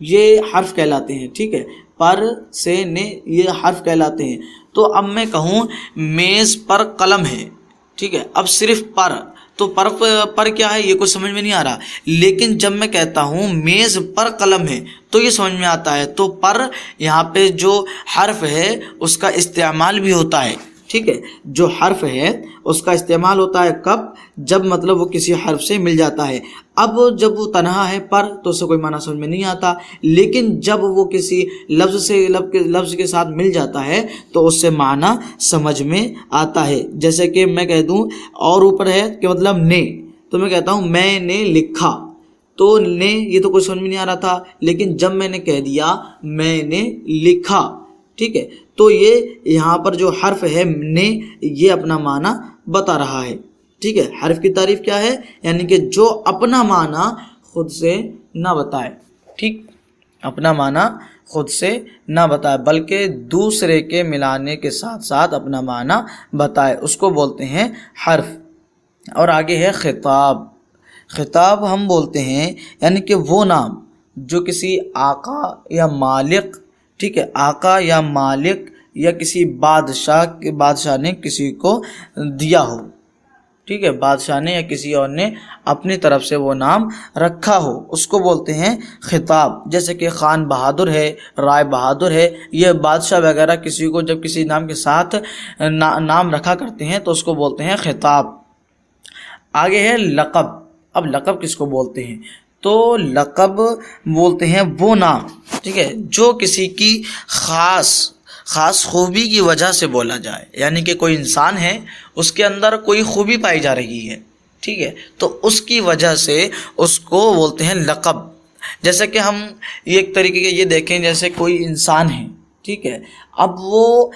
یہ حرف کہلاتے ہیں، ٹھیک ہے، پر سے نے یہ حرف کہلاتے ہیں۔ تو اب میں کہوں میز پر قلم ہے، ٹھیک ہے، اب صرف پر، تو پر کیا ہے یہ کچھ سمجھ میں نہیں آ رہا، لیکن جب میں کہتا ہوں میز پر قلم ہے تو یہ سمجھ میں آتا ہے۔ تو پر یہاں پہ جو حرف ہے اس کا استعمال بھی ہوتا ہے، ٹھیک ہے، جو حرف ہے اس کا استعمال ہوتا ہے کب؟ جب مطلب وہ کسی حرف سے مل جاتا ہے۔ اب جب وہ تنہا ہے پر تو اس سے کوئی معنی سمجھ میں نہیں آتا، لیکن جب وہ کسی لفظ کے ساتھ مل جاتا ہے تو اس سے معنی سمجھ میں آتا ہے۔ جیسے کہ میں کہہ دوں اور اوپر ہے کہ مطلب نے، تو میں کہتا ہوں میں نے لکھا، تو نے یہ تو کوئی سمجھ میں نہیں آ رہا تھا، لیکن جب میں نے کہہ دیا میں نے لکھا، ٹھیک ہے، تو یہ یہاں پر جو حرف ہے نے یہ اپنا معنی بتا رہا ہے، ٹھیک ہے۔ حرف کی تعریف کیا ہے؟ یعنی کہ جو اپنا معنی خود سے نہ بتائے، ٹھیک، اپنا معنی خود سے نہ بتائے بلکہ دوسرے کے ملانے کے ساتھ ساتھ اپنا معنی بتائے، اس کو بولتے ہیں حرف۔ اور آگے ہے خطاب۔ خطاب ہم بولتے ہیں یعنی کہ وہ نام جو کسی آقا یا مالک، ٹھیک ہے، آقا یا مالک یا کسی بادشاہ نے کسی کو دیا ہو، ٹھیک ہے، بادشاہ نے یا کسی اور نے اپنی طرف سے وہ نام رکھا ہو، اس کو بولتے ہیں خطاب۔ جیسے کہ خان بہادر ہے، رائے بہادر ہے، یہ بادشاہ وغیرہ کسی کو جب کسی نام کے ساتھ نام رکھا کرتے ہیں تو اس کو بولتے ہیں خطاب۔ آگے ہے لقب۔ اب لقب کس کو بولتے ہیں؟ تو لقب بولتے ہیں وہ نام، ٹھیک ہے، جو کسی کی خاص خوبی کی وجہ سے بولا جائے، یعنی کہ کوئی انسان ہے اس کے اندر کوئی خوبی پائی جا رہی ہے، ٹھیک ہے، تو اس کی وجہ سے اس کو بولتے ہیں لقب۔ جیسے کہ ہم ایک طریقے کے یہ دیکھیں، جیسے کوئی انسان ہے، ٹھیک ہے، اب وہ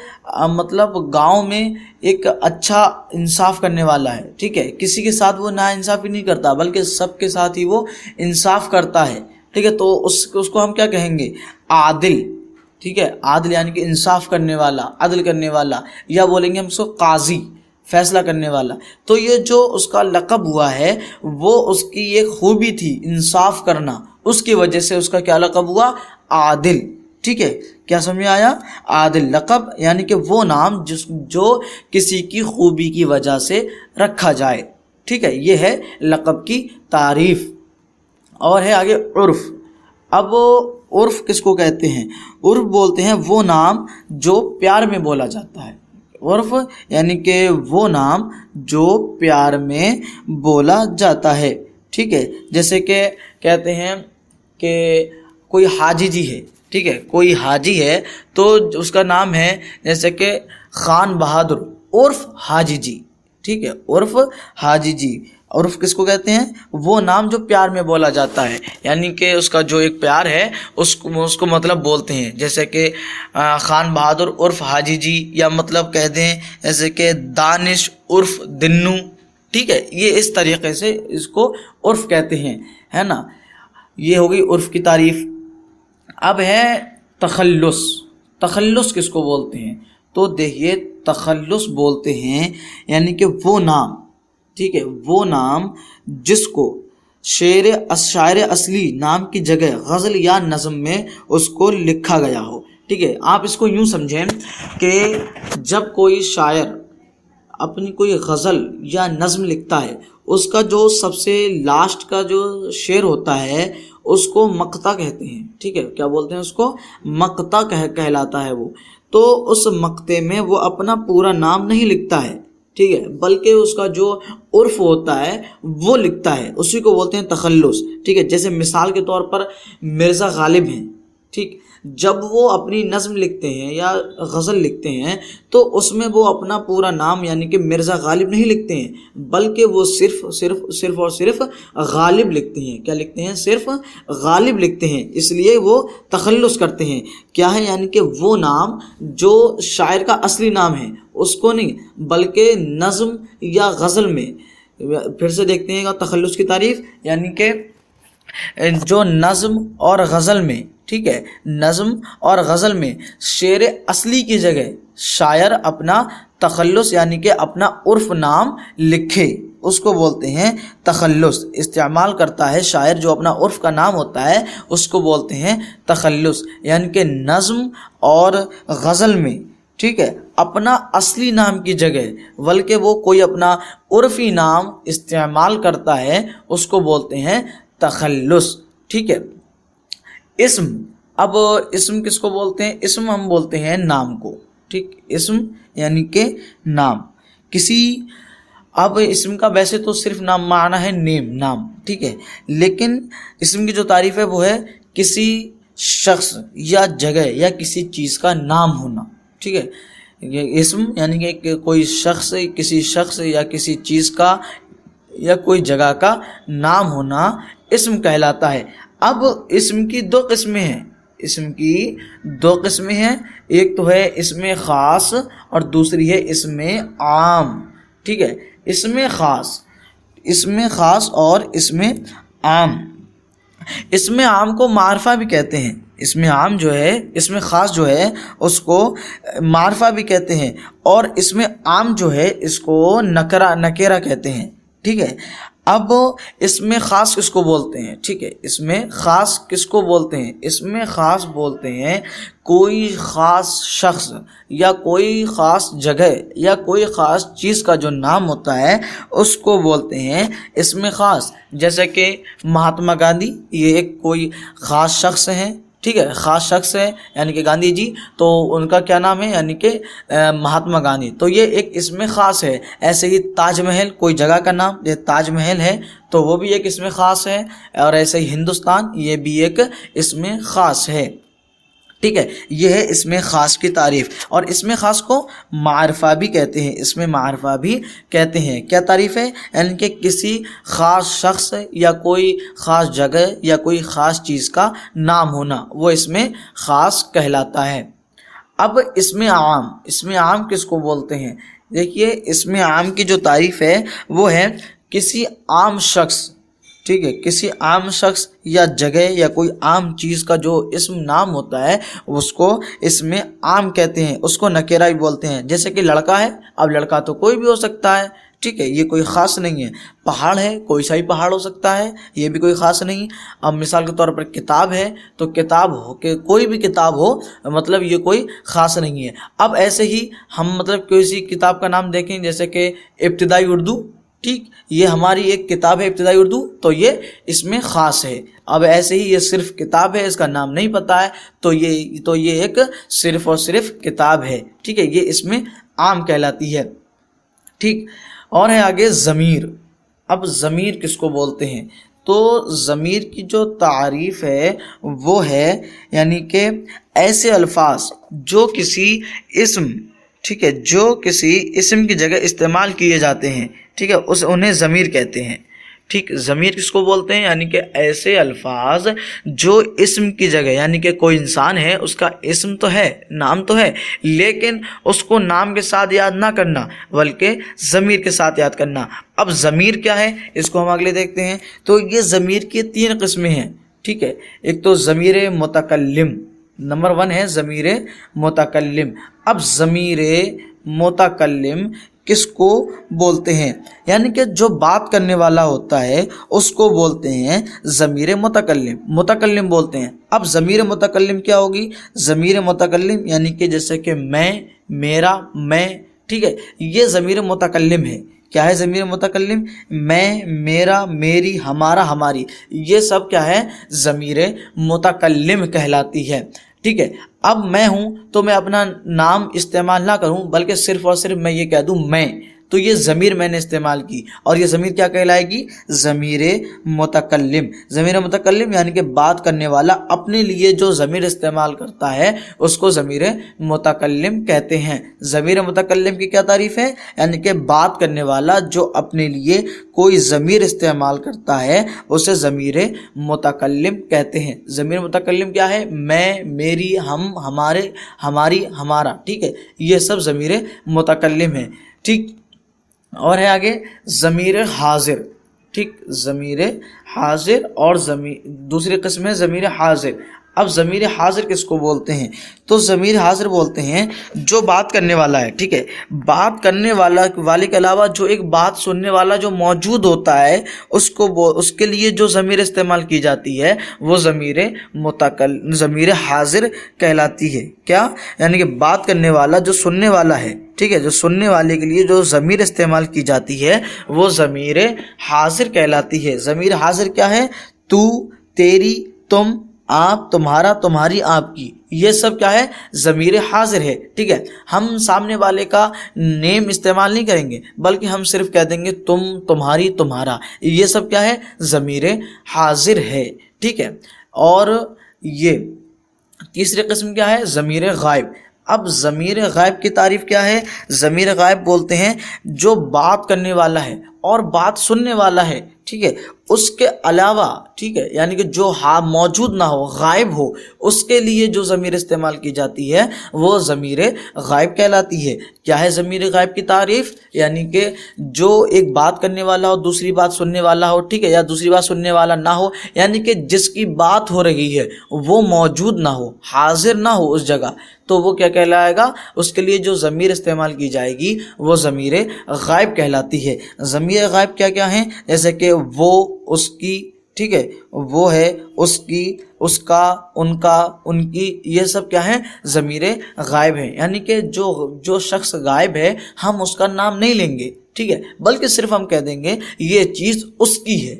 مطلب گاؤں میں ایک اچھا انصاف کرنے والا ہے، ٹھیک ہے، کسی کے ساتھ وہ ناانصافی نہیں کرتا بلکہ سب کے ساتھ ہی وہ انصاف کرتا ہے، ٹھیک ہے، تو اس کو ہم کیا کہیں گے؟ عادل، ٹھیک ہے، عادل یعنی کہ انصاف کرنے والا، عدل کرنے والا، یا بولیں گے ہم اس کو قاضی، فیصلہ کرنے والا۔ تو یہ جو اس کا لقب ہوا ہے وہ اس کی ایک خوبی تھی انصاف کرنا، اس کی وجہ سے اس کا کیا لقب ہوا؟ عادل، ٹھیک ہے، کیا سمجھ میں آیا؟ عادل لقب یعنی کہ وہ نام جو کسی کی خوبی کی وجہ سے رکھا جائے، ٹھیک ہے، یہ ہے لقب کی تعریف۔ اور ہے آگے عرف۔ اب عرف کس کو کہتے ہیں؟ عرف بولتے ہیں وہ نام جو پیار میں بولا جاتا ہے۔ عرف یعنی کہ وہ نام جو پیار میں بولا جاتا ہے، ٹھیک ہے، جیسے کہ کہتے ہیں کہ کوئی حاجی جی ہے، ٹھیک ہے، کوئی حاجی ہے تو اس کا نام ہے جیسے کہ خان بہادر عرف حاجی جی، ٹھیک ہے، عرف حاجی جی۔ عرف کس کو کہتے ہیں؟ وہ نام جو پیار میں بولا جاتا ہے، یعنی کہ اس کا جو ایک پیار ہے اس کو مطلب بولتے ہیں، جیسے کہ خان بہادر عرف حاجی جی، یا مطلب کہہ دیں جیسے کہ دانش عرف دنو، ٹھیک ہے، یہ اس طریقے سے اس کو عرف کہتے ہیں، ہے نا۔ یہ ہوگی عرف کی تعریف۔ اب ہے تخلص۔ تخلص کس کو بولتے ہیں؟ تو دیکھیے تخلص بولتے ہیں یعنی کہ وہ نام، ٹھیک ہے، وہ نام جس کو شاعر اصلی نام کی جگہ غزل یا نظم میں اس کو لکھا گیا ہو، ٹھیک ہے۔ آپ اس کو یوں سمجھیں کہ جب کوئی شاعر اپنی کوئی غزل یا نظم لکھتا ہے، اس کا جو سب سے لاسٹ کا جو شعر ہوتا ہے اس کو مقطع کہتے ہیں، ٹھیک ہے، کیا بولتے ہیں اس کو؟ مقطع کہلاتا ہے وہ۔ تو اس مقطع میں وہ اپنا پورا نام نہیں لکھتا ہے، ٹھیک ہے، بلکہ اس کا جو عرف ہوتا ہے وہ لکھتا ہے، اسی کو بولتے ہیں تخلص، ٹھیک ہے۔ جیسے مثال کے طور پر مرزا غالب ہیں، ٹھیک، جب وہ اپنی نظم لکھتے ہیں یا غزل لکھتے ہیں تو اس میں وہ اپنا پورا نام یعنی کہ مرزا غالب نہیں لکھتے ہیں بلکہ وہ صرف اور صرف غالب لکھتے ہیں۔ کیا لکھتے ہیں؟ صرف غالب لکھتے ہیں، اس لیے وہ تخلص کرتے ہیں۔ کیا ہے؟ یعنی کہ وہ نام جو شاعر کا اصلی نام ہے اس کو نہیں بلکہ نظم یا غزل میں۔ پھر سے دیکھتے ہیں تخلص کی تعریف، یعنی کہ جو نظم اور غزل میں، ٹھیک ہے، نظم اور غزل میں شعر اصلی کی جگہ شاعر اپنا تخلص یعنی کہ اپنا عرف نام لکھے، اس کو بولتے ہیں تخلص۔ استعمال کرتا ہے شاعر جو اپنا عرف کا نام ہوتا ہے اس کو بولتے ہیں تخلص، یعنی کہ نظم اور غزل میں، ٹھیک ہے، اپنا اصلی نام کی جگہ بلکہ وہ کوئی اپنا عرفی نام استعمال کرتا ہے اس کو بولتے ہیں تخلص، ٹھیک ہے۔ اسم، اب اسم کس کو بولتے ہیں؟ اسم ہم بولتے ہیں نام کو، ٹھیک، اسم یعنی کہ نام کسی، اب اسم کا ویسے تو صرف نام معنی ہے نیم، نام، ٹھیک ہے، لیکن اسم کی جو تعریف ہے وہ ہے کسی شخص یا جگہ یا کسی چیز کا نام ہونا، ٹھیک ہے۔ یہ اسم یعنی کہ کوئی شخص، کسی شخص یا کسی چیز کا یا کوئی جگہ کا نام ہونا اسم کہلاتا ہے۔ اب اسم کی دو قسمیں ہیں، اسم کی دو قسمیں ہیں، ایک تو ہے اسم خاص اور دوسری ہے اسم عام، ٹھیک ہے۔ اسم خاص اور اسم عام۔ اسم عام کو معرفہ بھی کہتے ہیں، اسم عام جو ہے، اسم خاص جو ہے اس کو معرفہ بھی کہتے ہیں، اور اسم عام جو ہے اس کو نکرہ کہتے ہیں، ٹھیک ہے۔ اب اسم خاص کس کو بولتے ہیں؟ ٹھیک ہے، اسم خاص کس کو بولتے ہیں؟ اسم خاص بولتے ہیں کوئی خاص شخص یا کوئی خاص جگہ یا کوئی خاص چیز کا جو نام ہوتا ہے اس کو بولتے ہیں اسم خاص۔ جیسے کہ مہاتما گاندھی، یہ ایک کوئی خاص شخص ہیں، ٹھیک ہے، خاص شخص ہے یعنی کہ گاندھی جی، تو ان کا کیا نام ہے؟ یعنی کہ مہاتما گاندھی، تو یہ ایک اسم خاص ہے۔ ایسے ہی تاج محل کوئی جگہ کا نام، یہ تاج محل ہے تو وہ بھی ایک اسم خاص ہے، اور ایسے ہی ہندوستان، یہ بھی ایک اسم خاص ہے، ٹھیک ہے۔ یہ ہے اسم خاص کی تعریف، اور اسم خاص کو معرفہ بھی کہتے ہیں، اسم معرفہ بھی کہتے ہیں۔ کیا تعریف ہے؟ یعنی کہ کسی خاص شخص یا کوئی خاص جگہ یا کوئی خاص چیز کا نام ہونا وہ اسم خاص کہلاتا ہے۔ اب اسم عام، اسم عام کس کو بولتے ہیں؟ دیکھیے، اسم عام کی جو تعریف ہے وہ ہے کسی عام شخص، ٹھیک ہے، کسی عام شخص یا جگہ یا کوئی عام چیز کا جو اسم نام ہوتا ہے اس کو اسم عام کہتے ہیں، اس کو نکرہ بھی بولتے ہیں۔ جیسے کہ لڑکا ہے، اب لڑکا تو کوئی بھی ہو سکتا ہے، ٹھیک ہے، یہ کوئی خاص نہیں ہے۔ پہاڑ ہے، کوئی سا ہی پہاڑ ہو سکتا ہے، یہ بھی کوئی خاص نہیں۔ اب مثال کے طور پر کتاب ہے تو کتاب ہو کہ کوئی بھی کتاب ہو، مطلب یہ کوئی خاص نہیں ہے۔ اب ایسے ہی ہم مطلب کسی کتاب کا نام دیکھیں، جیسے کہ ابتدائی اردو، ٹھیک، یہ ہماری ایک کتاب ہے ابتدائی اردو، تو یہ اسم خاص ہے۔ اب ایسے ہی یہ صرف کتاب ہے، اس کا نام نہیں پتہ ہے، تو یہ ایک صرف اور صرف کتاب ہے، ٹھیک ہے، یہ اسم عام کہلاتی ہے، ٹھیک۔ اور ہے آگے ضمیر۔ اب ضمیر کس کو بولتے ہیں؟ تو ضمیر کی جو تعریف ہے وہ ہے یعنی کہ ایسے الفاظ جو کسی اسم، ٹھیک ہے، جو کسی اسم کی جگہ استعمال کیے جاتے ہیں، ٹھیک ہے، انہیں ضمیر کہتے ہیں، ٹھیک۔ ضمیر کس کو بولتے ہیں؟ یعنی کہ ایسے الفاظ جو اسم کی جگہ، یعنی کہ کوئی انسان ہے، اس کا اسم تو ہے، نام تو ہے، لیکن اس کو نام کے ساتھ یاد نہ کرنا بلکہ ضمیر کے ساتھ یاد کرنا۔ اب ضمیر کیا ہے اس کو ہم اگلے دیکھتے ہیں۔ تو یہ ضمیر کی 3 قسمیں ہیں، ٹھیک ہے۔ ایک تو ضمیر متکلم، نمبر 1 ہے ضمیر متکلم۔ اب ضمیر متکلم کس کو بولتے ہیں؟ یعنی کہ جو بات کرنے والا ہوتا ہے اس کو بولتے ہیں ضمیر متکلم بولتے ہیں۔ اب ضمیر متکلم کیا ہوگی؟ ضمیر متکلم یعنی کہ جیسے کہ میں، میرا، میں، ٹھیک ہے، یہ ضمیر متکلم ہے۔ کیا ہے ضمیر متکلم؟ میں، میرا، میری، ہمارا، ہماری، یہ سب کیا ہے؟ ضمیر متکلم کہلاتی ہے، ٹھیک ہے۔ اب میں ہوں تو میں اپنا نام استعمال نہ کروں بلکہ صرف اور صرف میں یہ کہہ دوں میں، تو یہ ضمیر میں نے استعمال کی، اور یہ ضمیر کیا کہلائے گی؟ ضمیر متکلم۔ ضمیر متکلم یعنی کہ بات کرنے والا اپنے لیے جو ضمیر استعمال کرتا ہے اس کو ضمیر متکلم کہتے ہیں۔ ضمیر متکلم کی کیا تعریف ہے؟ یعنی کہ بات کرنے والا جو اپنے لیے کوئی ضمیر استعمال کرتا ہے اسے ضمیر متکلم کہتے ہیں۔ ضمیر متکلم کیا ہے؟ میں، میری، ہم، ہمارے، ہماری، ہمارا، ٹھیک ہے، یہ سب ضمیر متکلم ہے، ٹھیک۔ اور ہے آگے ضمیر حاضر، ٹھیک، ضمیر حاضر، اور دوسری قسم ہے ضمیر حاضر۔ اب ضمیر حاضر کس کو بولتے ہیں؟ تو ضمیر حاضر بولتے ہیں جو بات کرنے والا ہے، ٹھیک ہے، بات کرنے والے کے علاوہ جو ایک بات سننے والا جو موجود ہوتا ہے اس کے لیے جو ضمیر استعمال کی جاتی ہے وہ ضمیر حاضر کہلاتی ہے۔ کیا؟ یعنی کہ بات کرنے والا جو سننے والا ہے، ٹھیک ہے، جو سننے والے کے لیے جو ضمیر استعمال کی جاتی ہے وہ ضمیر حاضر کہلاتی ہے۔ ضمیر حاضر کیا ہے؟ تو، تیری، تم، آپ، تمہارا، تمہاری، آپ کی، یہ سب کیا ہے؟ ضمیر حاضر ہے، ٹھیک ہے۔ ہم سامنے والے کا نیم استعمال نہیں کریں گے بلکہ ہم صرف کہہ دیں گے تم، تمہاری، تمہارا، یہ سب کیا ہے؟ ضمیر حاضر ہے، ٹھیک ہے۔ اور یہ تیسری قسم کیا ہے؟ ضمیر غائب۔ اب ضمیر غائب کی تعریف کیا ہے؟ ضمیر غائب بولتے ہیں جو بات کرنے والا ہے اور بات سننے والا ہے، ٹھیک ہے، اس کے علاوہ، ٹھیک ہے، یعنی کہ جو موجود نہ ہو، غائب ہو، اس کے لیے جو ضمیر استعمال کی جاتی ہے وہ ضمیر غائب کہلاتی ہے۔ کیا ہے ضمیر غائب کی تعریف؟ یعنی کہ جو ایک بات کرنے والا ہو، دوسری بات سننے والا ہو، ٹھیک ہے، یا دوسری بات سننے والا نہ ہو، یعنی کہ جس کی بات ہو رہی ہے وہ موجود نہ ہو، حاضر نہ ہو اس جگہ، تو وہ کیا کہلائے گا؟ اس کے لیے جو ضمیر استعمال کی جائے گی وہ ضمیر غائب کہلاتی ہے۔ ضمیر غائب کیا کیا ہیں؟ جیسے کہ وہ، اس کی، ٹھیک ہے، وہ ہے، اس کی، اس کا، ان کا، ان کی، یہ سب کیا ہیں؟ ضمیر غائب ہیں۔ یعنی کہ جو شخص غائب ہے ہم اس کا نام نہیں لیں گے، ٹھیک ہے، بلکہ صرف ہم کہہ دیں گے یہ چیز اس کی ہے،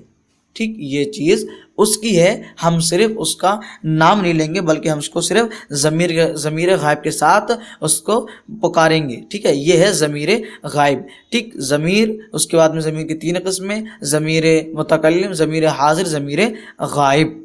ٹھیک، یہ چیز اس کی ہے، ہم صرف اس کا نام نہیں لیں گے بلکہ ہم اس کو صرف ضمیر غائب کے ساتھ اس کو پکاریں گے، ٹھیک ہے، یہ ہے ضمیر غائب، ٹھیک۔ ضمیر، اس کے بعد میں ضمیر کی 3 قسمیں: ضمیر متکلم، ضمیر حاضر، ضمیر غائب۔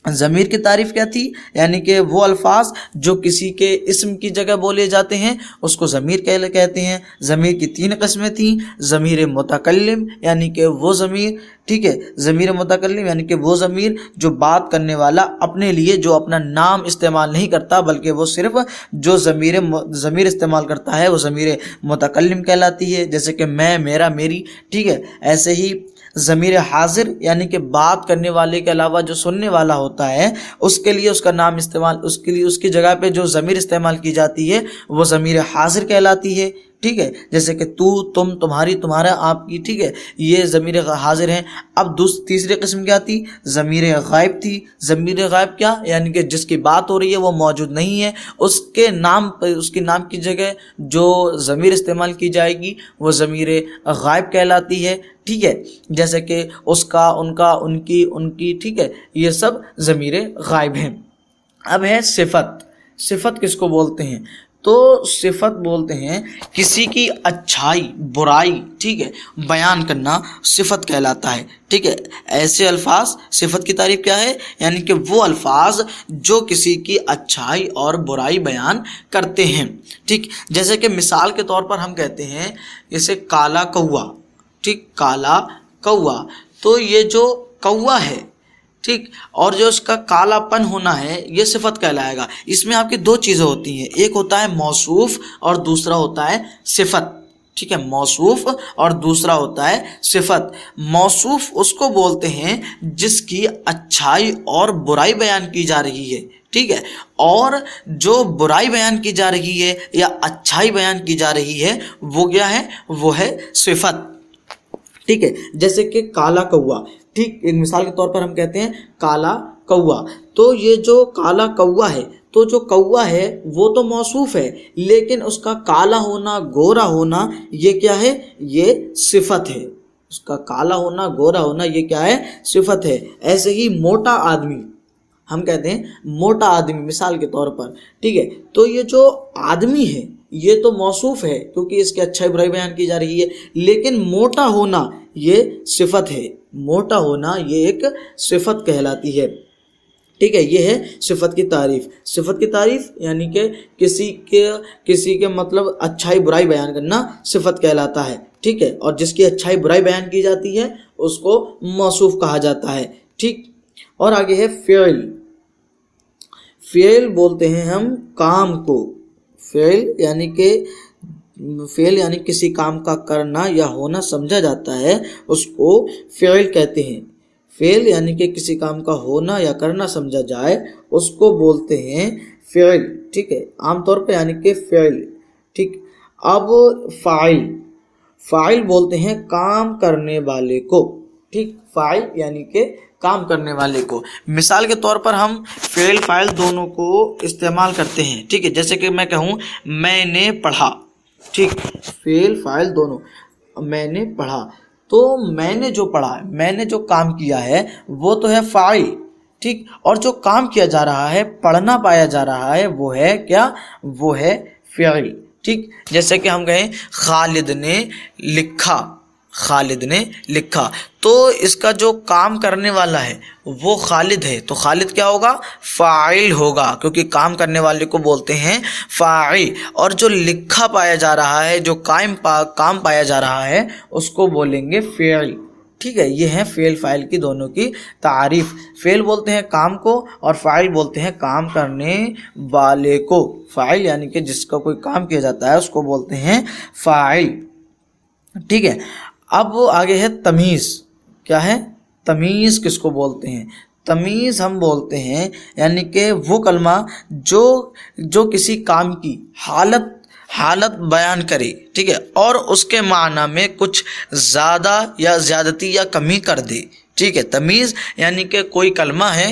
ضمیر کی تعریف کیا تھی؟ یعنی کہ وہ الفاظ جو کسی کے اسم کی جگہ بولے جاتے ہیں اس کو ضمیر کہتے ہیں۔ ضمیر کی 3 قسمیں تھیں: ضمیر متکلم یعنی کہ وہ ضمیر، ٹھیک ہے، ضمیر متکلم یعنی کہ وہ ضمیر جو بات کرنے والا اپنے لیے جو اپنا نام استعمال نہیں کرتا بلکہ وہ صرف جو ضمیر استعمال کرتا ہے وہ ضمیر متکلم کہلاتی ہے، جیسے کہ میں، میرا، میری، ٹھیک ہے۔ ایسے ہی ضمیر حاضر یعنی کہ بات کرنے والے کے علاوہ جو سننے والا ہوتا ہے اس کے لیے اس کا نام استعمال، اس کے لیے اس کی جگہ پہ جو ضمیر استعمال کی جاتی ہے وہ ضمیر حاضر کہلاتی ہے، ٹھیک ہے، جیسے کہ تو، تم، تمہاری، تمہارا، آپ کی، ٹھیک ہے، یہ ضمیر حاضر ہیں۔ اب تیسری قسم کیا تھی؟ ضمیر غائب تھی۔ ضمیر غائب کیا؟ یعنی کہ جس کی بات ہو رہی ہے وہ موجود نہیں ہے، اس کے نام پر، اس کے نام کی جگہ جو ضمیر استعمال کی جائے گی وہ ضمیر غائب کہلاتی ہے، ٹھیک ہے، جیسے کہ اس کا، ان کا، ان کی، ٹھیک ہے، یہ سب ضمیر غائب ہیں۔ اب ہے صفت۔ صفت کس کو بولتے ہیں؟ تو صفت بولتے ہیں کسی کی اچھائی، برائی، ٹھیک ہے، بیان کرنا صفت کہلاتا ہے، ٹھیک ہے۔ ایسے الفاظ، صفت کی تعریف کیا ہے؟ یعنی کہ وہ الفاظ جو کسی کی اچھائی اور برائی بیان کرتے ہیں، ٹھیک، جیسے کہ مثال کے طور پر ہم کہتے ہیں جیسے کالا کوا، ٹھیک، کالا کوا، تو یہ جو کوا ہے، ٹھیک، اور جو اس کا کالا پن ہونا ہے یہ صفت کہلائے گا۔ اس میں آپ کی 2 چیزیں ہوتی ہیں، ایک ہوتا ہے موصوف اور دوسرا ہوتا ہے صفت، ٹھیک ہے، موصوف اور دوسرا ہوتا ہے صفت۔ موصوف اس کو بولتے ہیں جس کی اچھائی اور برائی بیان کی جا رہی ہے، ٹھیک ہے، اور جو برائی بیان کی جا رہی ہے یا اچھائی بیان کی جا رہی ہے وہ کیا ہے؟ وہ ہے صفت، ٹھیک ہے، جیسے کہ کالا کوا، ٹھیک، ایک مثال کے طور پر ہم کہتے ہیں کالا کوا، تو یہ جو کالا کوا ہے، تو جو کوا ہے وہ تو موصوف ہے لیکن اس کا کالا ہونا، گورا ہونا، یہ کیا ہے؟ یہ صفت ہے۔ اس کا کالا ہونا، گورا ہونا، یہ کیا ہے؟ صفت ہے۔ ایسے ہی موٹا آدمی، ہم کہتے ہیں موٹا آدمی مثال کے طور پر، ٹھیک ہے، تو یہ جو آدمی ہے یہ تو موصوف ہے کیونکہ اس کی اچھائی برائی بیان کی جا رہی ہے، لیکن موٹا ہونا یہ صفت ہے، موٹا ہونا یہ ایک صفت کہلاتی ہے، ٹھیک ہے، یہ ہے صفت کی تعریف۔ صفت کی تعریف یعنی کہ کسی کے مطلب اچھائی برائی بیان کرنا صفت کہلاتا ہے، ٹھیک ہے، اور جس کی اچھائی برائی بیان کی جاتی ہے اس کو موصوف کہا جاتا ہے، ٹھیک۔ اور آگے ہے فعل۔ فعل بولتے ہیں ہم کام کو، فعل یعنی کسی کام کا کرنا یا ہونا سمجھا جاتا ہے اس کو فعل کہتے ہیں۔ فعل یعنی کہ کسی کام کا ہونا یا کرنا سمجھا جائے اس کو بولتے ہیں فعل، ٹھیک ہے، عام طور پہ یعنی کہ فعل، ٹھیک۔ اب فاعل بولتے ہیں کام کرنے والے کو، ٹھیک، فاعل یعنی کہ کام کرنے والے کو۔ مثال کے طور پر ہم فعل فاعل دونوں کو استعمال کرتے ہیں، ٹھیک ہے، جیسے کہ میں کہوں میں نے پڑھا، ٹھیک، فعل فاعل دونوں، میں نے پڑھا، تو میں نے جو پڑھا، میں نے جو کام کیا ہے وہ تو ہے فاعل، ٹھیک، اور جو کام کیا جا رہا ہے، پڑھنا پایا جا رہا ہے، وہ ہے کیا؟ وہ ہے فعل، ٹھیک۔ جیسے کہ ہم کہیں خالد نے لکھا، خالد نے لکھا، تو اس کا جو کام کرنے والا ہے وہ خالد ہے، تو خالد کیا ہوگا؟ فاعل ہوگا، کیونکہ کام کرنے والے کو بولتے ہیں فاعل، اور جو لکھا پایا جا رہا ہے، جو کام پایا جا رہا ہے، اس کو بولیں گے فعل، ٹھیک ہے۔ یہ ہے فعل فاعل کی دونوں کی تعریف۔ فعل بولتے ہیں کام کو اور فاعل بولتے ہیں کام کرنے والے کو۔ فاعل یعنی کہ جس کا کوئی کام کیا جاتا ہے اس کو بولتے ہیں فاعل، ٹھیک ہے۔ اب آگے ہے تمیز۔ کیا ہے؟ تمیز کس کو بولتے ہیں؟ تمیز ہم بولتے ہیں یعنی کہ وہ کلمہ جو کسی کام کی حالت بیان کرے، ٹھیک ہے، اور اس کے معنی میں کچھ زیادہ یا زیادتی یا کمی کر دے، ٹھیک ہے۔ تمیز یعنی کہ کوئی کلمہ ہے،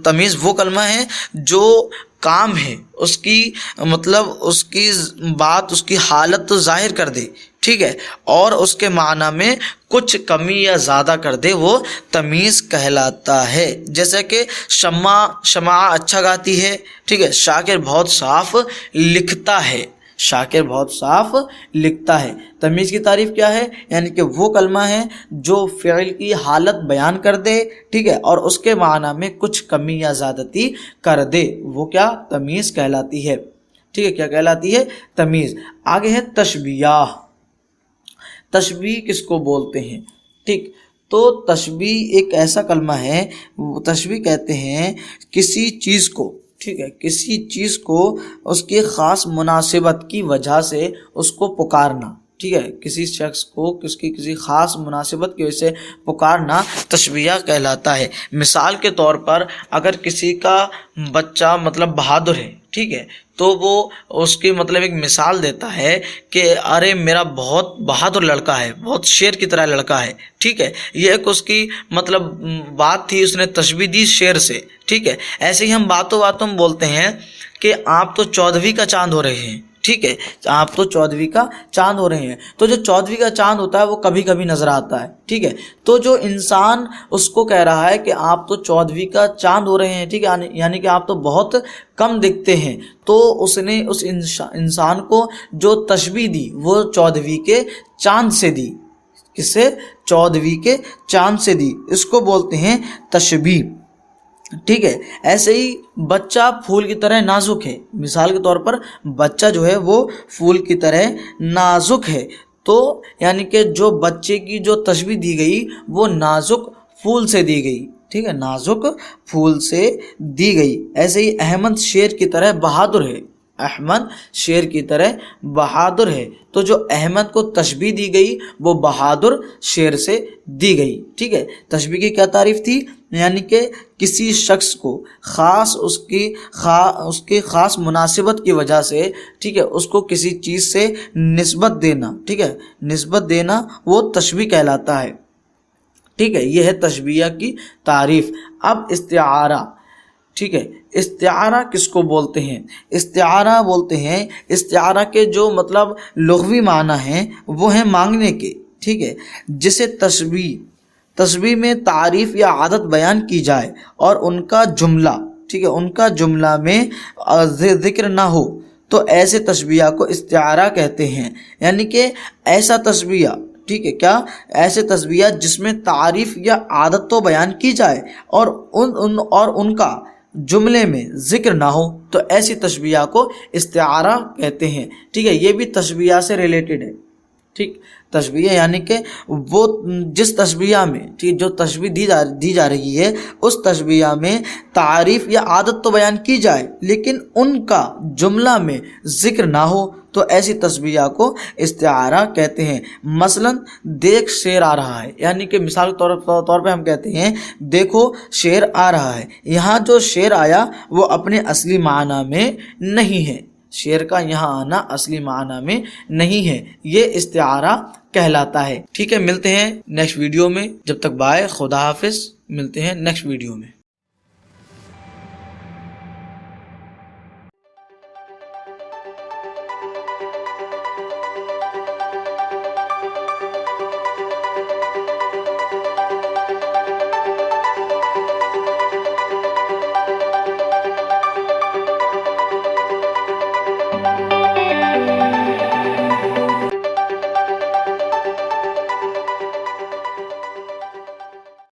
تمیز وہ کلمہ ہے جو کام ہے اس کی مطلب اس کی بات، اس کی حالت ظاہر کر دے، ٹھیک ہے، اور اس کے معنی میں کچھ کمی یا زیادہ کر دے، وہ تمیز کہلاتا ہے۔ جیسے کہ شمع اچھا گاتی ہے، ٹھیک ہے، شاکر بہت صاف لکھتا ہے، شاکر بہت صاف لکھتا ہے۔ تمیز کی تعریف کیا ہے؟ یعنی کہ وہ کلمہ ہے جو فعل کی حالت بیان کر دے، ٹھیک ہے، اور اس کے معنی میں کچھ کمی یا زیادتی کر دے، وہ کیا؟ تمیز کہلاتی ہے، ٹھیک ہے۔ کیا کہلاتی ہے؟ تمیز۔ آگے ہے تشبیہ۔ تشبیہ کس کو بولتے ہیں؟ ٹھیک، تو تشبیہ ایک ایسا کلمہ ہے، تشبیہ کہتے ہیں کسی چیز کو، ٹھیک ہے، کسی چیز کو اس کی خاص مناسبت کی وجہ سے اس کو پکارنا، ٹھیک ہے، کسی شخص کو کسی خاص مناسبت کی وجہ سے پکارنا تشبیہ کہلاتا ہے۔ مثال کے طور پر اگر کسی کا بچہ مطلب بہادر ہے، ٹھیک ہے، تو وہ اس کی مطلب ایک مثال دیتا ہے کہ ارے میرا بہت بہادر لڑکا ہے، بہت شیر کی طرح لڑکا ہے، ٹھیک ہے، یہ ایک اس کی مطلب بات تھی، اس نے تشبیہ دی شیر سے، ٹھیک ہے۔ ایسے ہی ہم باتوں میں بولتے ہیں کہ آپ تو 14ویں کا چاند ہو رہے ہیں، ٹھیک ہے، آپ تو 14ویں کا چاند ہو رہے ہیں، تو جو 14ویں کا چاند ہوتا ہے وہ کبھی کبھی نظر آتا ہے، ٹھیک ہے، تو جو انسان اس کو کہہ رہا ہے کہ آپ تو 14ویں کا چاند ہو رہے ہیں، ٹھیک ہے، یعنی کہ آپ تو بہت کم دکھتے ہیں، تو اس نے اس انسان کو جو تشبیہ دی وہ 14ویں کے چاند سے دی، کس سے؟ 14ویں کے چاند سے دی، اس کو بولتے ہیں تشبیہ، ٹھیک ہے۔ ایسے ہی بچہ پھول کی طرح نازک ہے، مثال کے طور پر بچہ جو ہے وہ پھول کی طرح نازک ہے، تو یعنی کہ جو بچے کی جو تشبیہ دی گئی وہ نازک پھول سے دی گئی، ٹھیک ہے، نازک پھول سے دی گئی۔ ایسے ہی احمد شیر کی طرح بہادر ہے، احمد شیر کی طرح بہادر ہے، تو جو احمد کو تشبیہ دی گئی وہ بہادر شیر سے دی گئی، ٹھیک ہے۔ تشبیہ کی کیا تعریف تھی؟ یعنی کہ کسی شخص کو خاص اس کی خاص مناسبت کی وجہ سے، ٹھیک ہے، اس کو کسی چیز سے نسبت دینا، ٹھیک ہے، نسبت دینا وہ تشبیہ کہلاتا ہے، ٹھیک ہے۔ یہ ہے تشبیہ کی تعریف۔ اب استعارہ، ٹھیک ہے، استعارہ کس کو بولتے ہیں؟ استعارہ بولتے ہیں، استعارہ کے جو مطلب لغوی معنی ہیں وہ ہیں مانگنے کے، ٹھیک ہے، جسے تشبیہ میں تعریف یا عادت بیان کی جائے اور ان کا جملہ، ٹھیک ہے، ان کا جملہ میں ذکر نہ ہو تو ایسے تشبیہ کو استعارہ کہتے ہیں۔ یعنی کہ ایسا تشبیہ، ٹھیک ہے، کیا؟ ایسے تشبیہ جس میں تعریف یا عادت تو بیان کی جائے اور ان کا جملے میں ذکر نہ ہو تو ایسی تشبیہ کو استعارہ کہتے ہیں، ٹھیک ہے۔ یہ بھی تشبیہ سے ریلیٹڈ ہے، ٹھیک، تشبیہ یعنی کہ وہ جس تشبیہ میں ٹھیک جو تشبیہ دی جا رہی ہے اس تشبیہ میں تعریف یا عادت تو بیان کی جائے لیکن ان کا جملہ میں ذکر نہ ہو تو ایسی تشبیہ کو استعارہ کہتے ہیں۔ مثلا دیکھ شیر آ رہا ہے، یعنی کہ مثال کے طور پہ ہم کہتے ہیں دیکھو شیر آ رہا ہے، یہاں جو شیر آیا وہ اپنے اصلی معنی میں نہیں ہے، شیر کا یہاں آنا اصلی معنی میں نہیں ہے، یہ استعارہ کہلاتا ہے۔ ٹھیک ہے، ملتے ہیں نیکسٹ ویڈیو میں، جب تک بائے، خدا حافظ، ملتے ہیں نیکسٹ ویڈیو میں۔